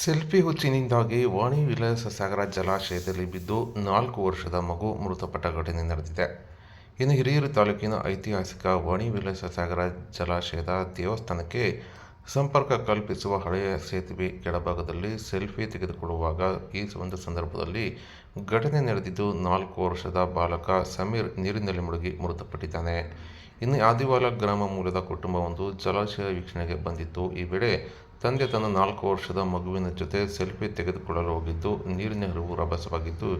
Selfie ಹುಚ್ಚಿನಿಂದಾಗಿ ವಾಣಿ ವಿಲಾಸ ಸಾಗರ ಜಲಾಶಯದಲ್ಲಿ ಬಿದ್ದು 4 ವರ್ಷದ ಮಗು ಮೃತಪಟ್ಟ ಘಟನೆ ನಡೆದಿದೆ. ಇನ್ನು ಹಿರಿಯೂರು ತಾಲೂಕಿನ ಐತಿಹಾಸಿಕ ವಾಣಿ ವಿಲಾಸ ಸಾಗರ ಜಲಾಶಯದ ದೇವಸ್ಥಾನಕ್ಕೆ ಸಂಪರ್ಕ ಕಲ್ಪಿಸುವ ಹಳೆಯ ಸೇತುವೆ ಕೆಳಭಾಗದಲ್ಲಿ ಸೆಲ್ಫಿ ತೆಗೆದುಕೊಳ್ಳುವಾಗ ಈ ಒಂದು ಸಂದರ್ಭದಲ್ಲಿ ಘಟನೆ ನಡೆದಿದ್ದು, 4 ವರ್ಷದ ಬಾಲಕ ಸಮೀರ್ ನೀರಿನಲ್ಲಿ ಮುಳುಗಿ ಮೃತಪಟ್ಟಿದ್ದಾನೆ. ಇನ್ನು ಆದಿವಾಲ ಗ್ರಾಮ ಮೂಲದ ಕುಟುಂಬವೊಂದು ಜಲಾಶಯ ವೀಕ್ಷಣೆಗೆ ಬಂದಿತ್ತು. ಈ ವೇಳೆ ತಂದೆ ತನ್ನ 4 ವರ್ಷದ ಮಗುವಿನ ಜೊತೆ ಸೆಲ್ಫಿ ತೆಗೆದುಕೊಳ್ಳಲು ಹೋಗಿದ್ದು, ನೀರಿನ ಹರಿವು ರಭಸವಾಗಿದ್ದು,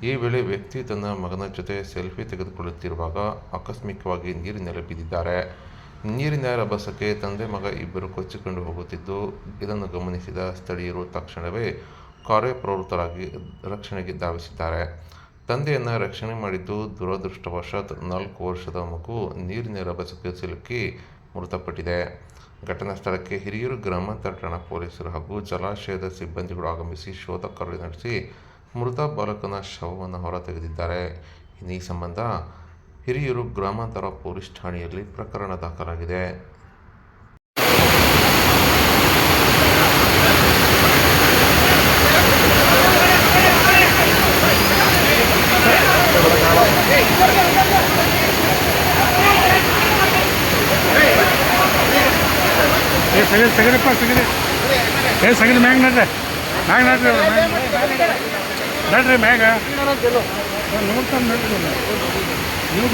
ಈ ವೇಳೆ ವ್ಯಕ್ತಿ ತನ್ನ ಮಗನ ಜೊತೆ ಸೆಲ್ಫಿ ತೆಗೆದುಕೊಳ್ಳುತ್ತಿರುವಾಗ ಆಕಸ್ಮಿಕವಾಗಿ ನೀರಿನಲ್ಲಿ ಬಿದ್ದಿದ್ದಾರೆ. ನೀರಿನ ರಭಸಕ್ಕೆ ತಂದೆ ಮಗ ಇಬ್ಬರು ಕೊಚ್ಚಿಕೊಂಡು ಹೋಗುತ್ತಿದ್ದು, ಇದನ್ನು ಗಮನಿಸಿದ ಸ್ಥಳೀಯರು ತಕ್ಷಣವೇ ಕಾರ್ಯಪ್ರವೃತ್ತರಾಗಿ ರಕ್ಷಣೆಗೆ ಧಾವಿಸಿದ್ದಾರೆ. ತಂದೆಯನ್ನು ರಕ್ಷಣೆ ಮಾಡಿದ್ದು, ದುರದೃಷ್ಟವಶಾತ್ 4 ವರ್ಷದ ಮಗು ನೀರಿನ ರಭಸಕ್ಕೆ ಸಿಲುಕಿ ಮೃತಪಟ್ಟಿದೆ. ಘಟನಾ ಸ್ಥಳಕ್ಕೆ ಹಿರಿಯೂರು ಗ್ರಾಮಾಂತರ ಠಾಣಾ ಪೊಲೀಸರು ಹಾಗೂ ಜಲಾಶಯದ ಸಿಬ್ಬಂದಿಗಳು ಆಗಮಿಸಿ ಶೋಧ ಕಾರ್ಯ ನಡೆಸಿ ಮೃತ ಬಾಲಕನ ಶವವನ್ನು ಹೊರತೆಗೆದಿದ್ದಾರೆ. ಈ ಸಂಬಂಧ ಹಿರಿಯೂರು ಗ್ರಾಮಾಂತರ ಪೊಲೀಸ್ ಠಾಣೆಯಲ್ಲಿ ಪ್ರಕರಣ ದಾಖಲಾಗಿದೆ. ಸಗಣಿ ಮ್ಯಾಗ ನಡ್ರಿ ಮ್ಯಾಗ ನೋಡ್ತಾನೆ ನೀವು